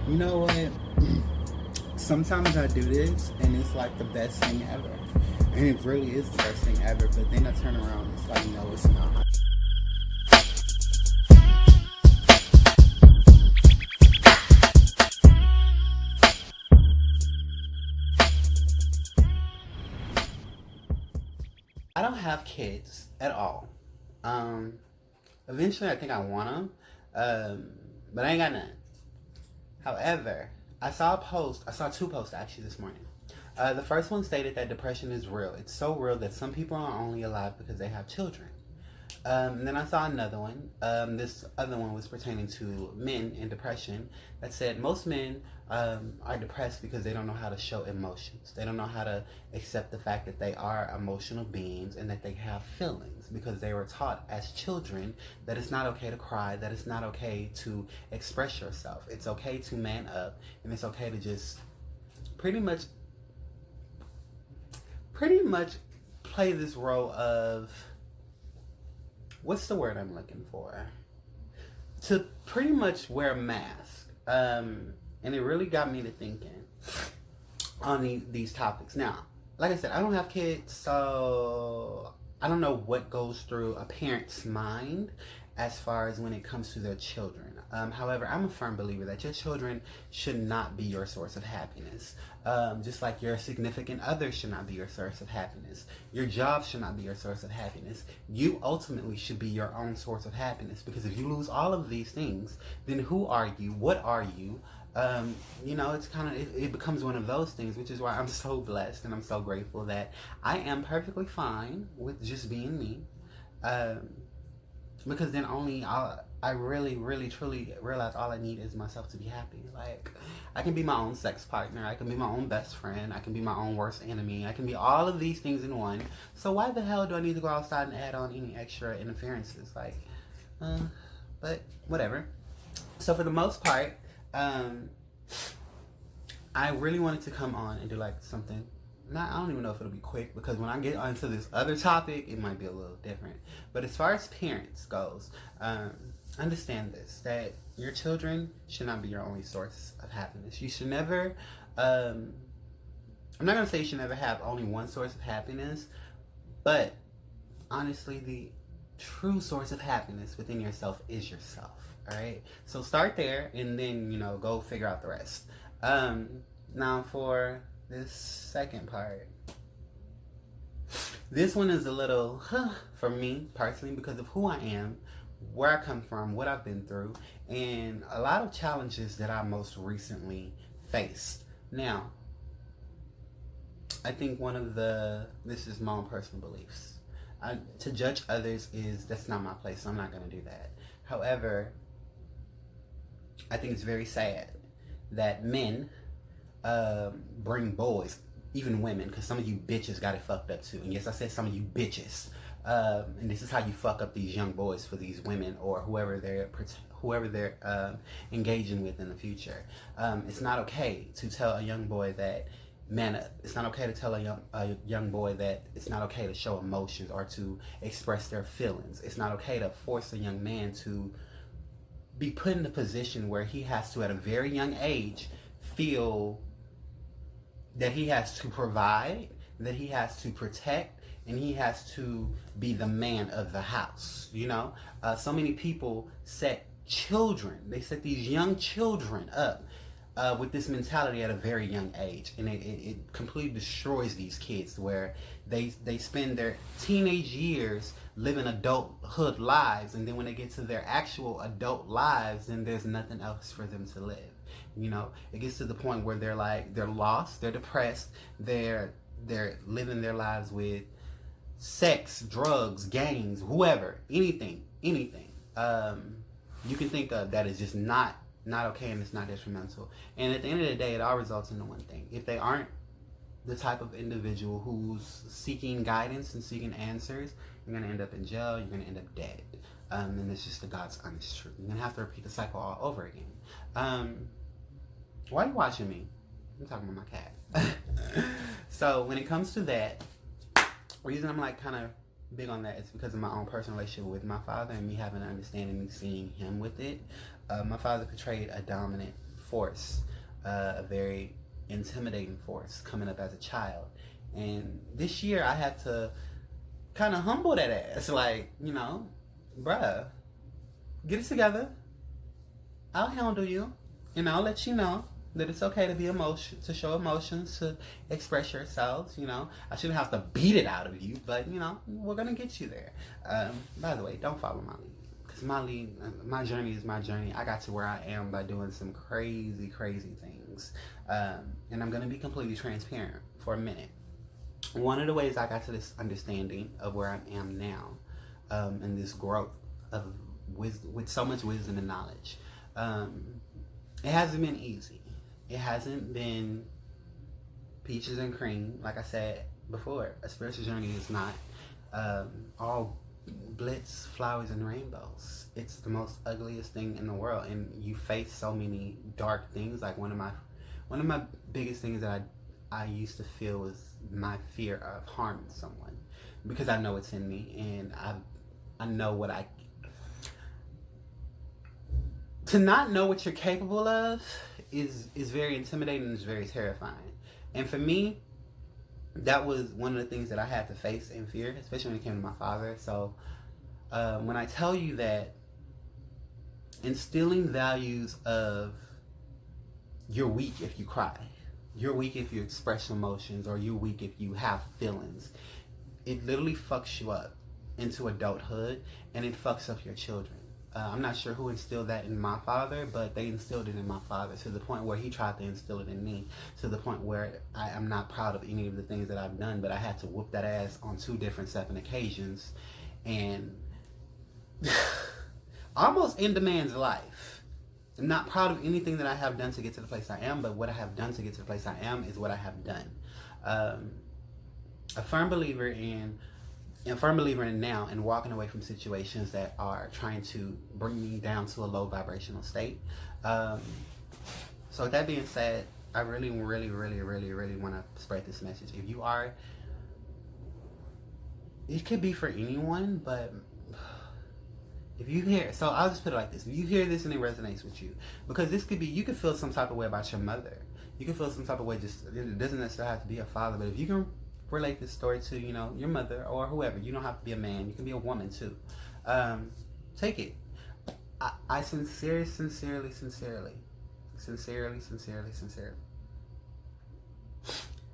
You know what? Sometimes I do this and it's like the best thing ever. And it really is the best thing ever, but then I turn around and it's like, no, it's not. I don't have kids at all. Um, Eventually I think I want them, but I ain't got none. However, I saw two posts actually this morning. The first one stated that depression is real. It's so real that some people are only alive because they have children. And then I saw another one. This other one was pertaining to men and depression that said most men are depressed because they don't know how to show emotions. They don't know how to accept the fact that they are emotional beings and that they have feelings because they were taught as children that it's not okay to cry, that it's not okay to express yourself. It's okay to man up, and it's okay to just pretty much play this role of, what's the word I'm looking for? To pretty much wear a mask. And it really got me to thinking on these topics. Now, like I said, I don't have kids, so I don't know what goes through a parent's mind as far as when it comes to their children. However, I'm a firm believer that your children should not be your source of happiness. Just like your significant other should not be your source of happiness. Your job should not be your source of happiness. You ultimately should be your own source of happiness, because if you lose all of these things, then who are you? What are you? It's kind of, it becomes one of those things, which is why I'm so blessed and I'm so grateful that I am perfectly fine with just being me. Because then I really, really, truly realize all I need is myself to be happy. Like, I can be my own sex partner, I can be my own best friend, I can be my own worst enemy, I can be all of these things in one. So why the hell do I need to go outside and add on any extra interferences? Like, but whatever. So for the most part, I really wanted to come on and do like something. I don't even know if it'll be quick, because when I get onto this other topic, it might be a little different. But as far as parents goes, understand this, that your children should not be your only source of happiness. You should never, I'm not going to say you should never have only one source of happiness, but honestly, the true source of happiness within yourself is yourself. All right, so start there and then go figure out the rest. Now for this second part, this one is a little for me personally, because of who I am, where I come from, what I've been through, and a lot of challenges that I most recently faced. Now, I think this is my own personal beliefs. To judge others that's not my place, so I'm not going to do that. However, I think it's very sad that men bring boys, even women, because some of you bitches got it fucked up too. And yes, I said some of you bitches. And this is how you fuck up these young boys for these women or whoever they're engaging with in the future. It's not okay to tell a young boy that man up. It's not okay to tell a young boy that it's not okay to show emotions or to express their feelings. It's not okay to force a young man to be put in a position where he has to, at a very young age, feel that he has to provide, that he has to protect, and he has to be the man of the house. So many people set these young children up with this mentality at a very young age, and it completely destroys these kids, where they spend their teenage years living adulthood lives, and then when they get to their actual adult lives, then there's nothing else for them to live. It gets to the point where they're lost, they're depressed, they're living their lives with sex, drugs, gangs, whoever, anything you can think of that is just not okay, and it's not detrimental. And at the end of the day, it all results in the one thing: if they aren't the type of individual who's seeking guidance and seeking answers, you're going to end up in jail, you're going to end up dead. And it's just the God's honest truth. You're going to have to repeat the cycle all over again. Why are you watching me? I'm talking about my cat. So when it comes to that, reason I'm kind of big on that is because of my own personal relationship with my father and me having an understanding and seeing him with it. My father portrayed a dominant force, a very intimidating force coming up as a child. And this year I had to kind of humble that ass. Like, bruh, get it together. I'll handle you. And I'll let you know that it's okay to to show emotions, to express yourselves. I shouldn't have to beat it out of you, but we're gonna get you there. By the way, don't follow my lead, because my journey is my journey. I got to where I am by doing some crazy, crazy things, and I'm gonna be completely transparent for a minute. One of the ways I got to this understanding of where I am now, and this growth of with so much wisdom and knowledge, it hasn't been easy. It hasn't been peaches and cream. Like I said before, a spiritual journey is not all blitz, flowers, and rainbows. It's the most ugliest thing in the world, and you face so many dark things. Like one of my biggest things that I used to feel was my fear of harming someone, because I know it's in me, and I know to not know what you're capable of is very intimidating and is very terrifying. And for me, that was one of the things that I had to face and fear, especially when it came to my father. So when I tell you that instilling values of you're weak if you cry, you're weak if you express emotions, or you're weak if you have feelings, it literally fucks you up into adulthood, and it fucks up your children. I'm not sure who instilled that in my father, but they instilled it in my father, to the point where he tried to instill it in me, to the point where I am not proud of any of the things that I've done, but I had to whoop that ass on 2 different separate occasions, and almost end a man's life. I'm not proud of anything that I have done to get to the place I am, but what I have done to get to the place I am is what I have done. A firm believer in now, and walking away from situations that are trying to bring me down to a low vibrational state. So with that being said, I really, really, really, really, really want to spread this message. If you are, it could be for anyone, but if you hear, so I'll just put it like this: if you hear this and it resonates with you, because this could be, you could feel some type of way about your mother. You can feel some type of way, just, it doesn't necessarily have to be a father, but if you can relate this story to, your mother or whoever. You don't have to be a man. You can be a woman too. Take it. I sincerely,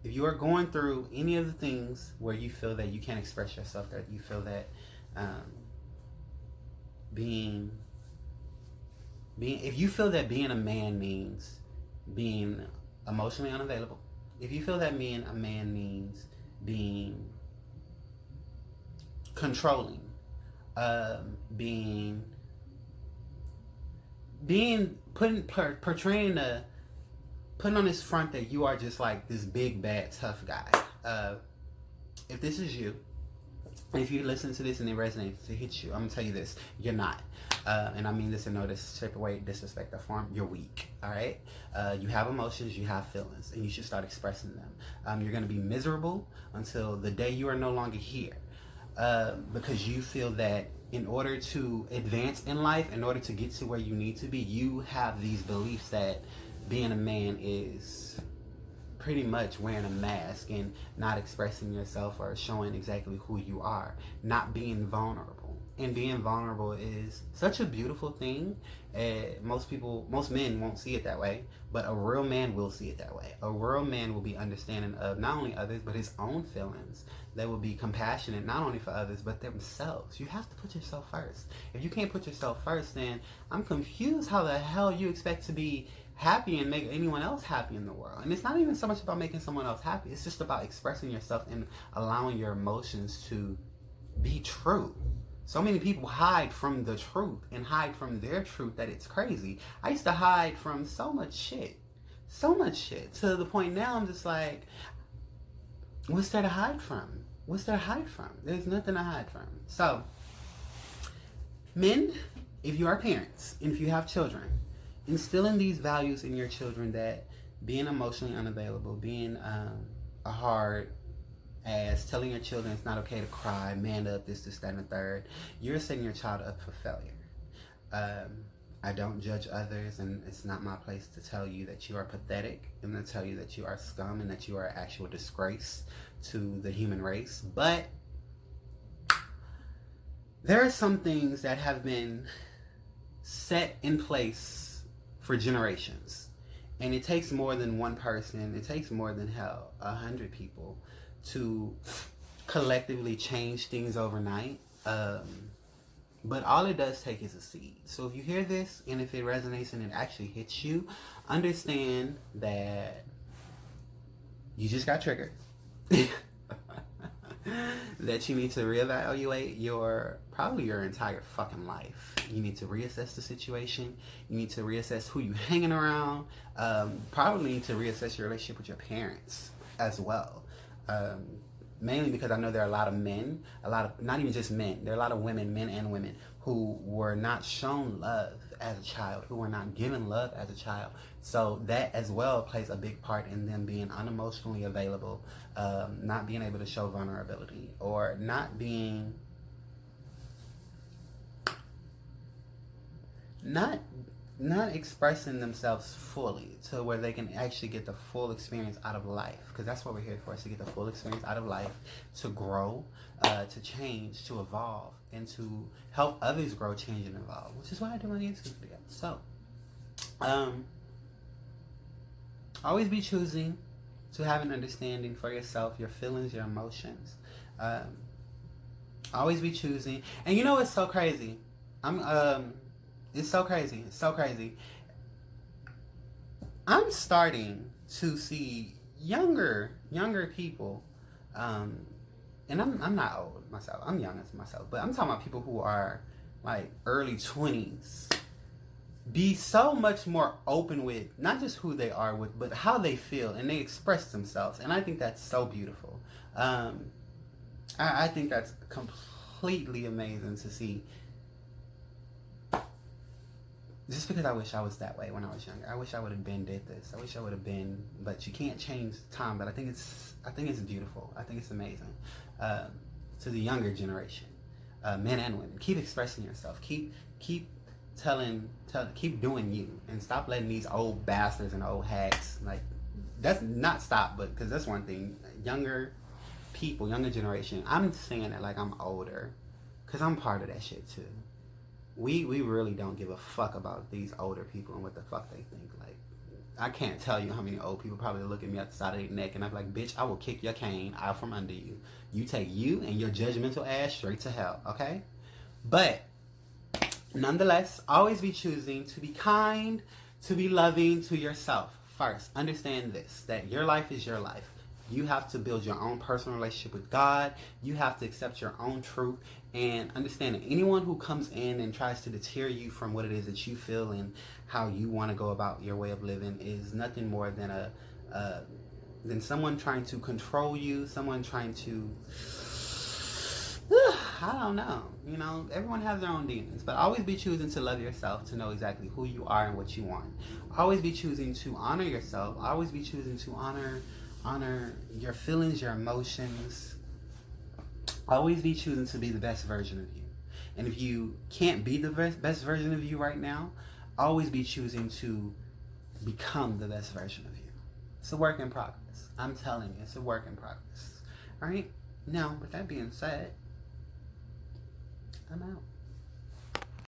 if you are going through any of the things where you feel that you can't express yourself, that you feel that if you feel that being a man means being emotionally unavailable, if you feel that being a man means being controlling, putting on this front that you are just like this big bad tough guy. If this is you, if you listen to this and it resonates, it hits you, I'm gonna tell you this: you're not. And I mean this in no shape or way, disrespect or form. You're weak, all right? You have emotions, you have feelings, and you should start expressing them. You're going to be miserable until the day you are no longer here, because you feel that in order to advance in life, in order to get to where you need to be, you have these beliefs that being a man is pretty much wearing a mask and not expressing yourself or showing exactly who you are, not being vulnerable. And being vulnerable is such a beautiful thing. Most men won't see it that way, but a real man will see it that way. A real man will be understanding of not only others, but his own feelings. They will be compassionate, not only for others, but themselves. You have to put yourself first. If you can't put yourself first, then I'm confused how the hell you expect to be happy and make anyone else happy in the world. And it's not even so much about making someone else happy. It's just about expressing yourself and allowing your emotions to be true. So many people hide from the truth and hide from their truth that it's crazy. I used to hide from so much shit, to the point now I'm just like, what's there to hide from? There's nothing to hide from. So, men, if you are parents and if you have children, instilling these values in your children, that being emotionally unavailable, being a hard ass, telling your children it's not okay to cry, man up, this, that, and the third, you're setting your child up for failure. I don't judge others, and it's not my place to tell you that you are pathetic and to tell you that you are scum and that you are an actual disgrace to the human race. But there are some things that have been set in place for generations. And it takes more than one person, it takes more than 100 people to collectively change things overnight. But all it does take is a seed. So if you hear this and if it resonates and it actually hits you, understand that you just got triggered. That you need to reevaluate probably your entire fucking life. You need to reassess the situation. You need to reassess who you hanging around. Probably need to reassess your relationship with your parents as well. Mainly because I know there are a lot of men, not even just men, there are a lot of women, men and women, who were not shown love as a child, who were not given love as a child. So that as well plays a big part in them being unemotionally available, not being able to show vulnerability, or not expressing themselves fully to where they can actually get the full experience out of life, because that's what we're here for, is to get the full experience out of life, to grow, to change, to evolve, and to help others grow, change, and evolve, which is why I do my YouTube video. So always be choosing to have an understanding for yourself, your feelings, your emotions. Always be choosing. And you know what's so crazy? It's so crazy. I'm starting to see younger people, and I'm not old myself. I'm young as myself, but I'm talking about people who are like early 20s. Be so much more open with not just who they are with, but how they feel, and they express themselves. And I think that's so beautiful. I think that's completely amazing to see. Just because I wish I was that way when I was younger. I wish I would have did this. I wish I would have been, but you can't change time. But I think it's beautiful. I think it's amazing. To the younger generation, men and women, keep expressing yourself. Keep doing you, and stop letting these old bastards and old hacks, like, that's not stop, but because that's one thing. Younger people, younger generation. I'm saying that like I'm older, because I'm part of that shit too. We really don't give a fuck about these older people and what the fuck they think. Like, I can't tell you how many old people probably look at me at the side of their neck and I'm like, bitch, I will kick your cane out from under you. You take you and your judgmental ass straight to hell, okay? But nonetheless, always be choosing to be kind, to be loving to yourself first. Understand this, that your life is your life. You have to build your own personal relationship with God. You have to accept your own truth, and understand that anyone who comes in and tries to deter you from what it is that you feel and how you want to go about your way of living is nothing more than someone trying to control you, someone trying to, I don't know. You know, everyone has their own demons, but always be choosing to love yourself, to know exactly who you are and what you want. Always be choosing to honor yourself. Always be choosing to honor your feelings, your emotions. Always be choosing to be the best version of you. And if you can't be the best version of you right now, always be choosing to become the best version of you. It's a work in progress. I'm telling you, it's a work in progress. All right? Now, with that being said, I'm out.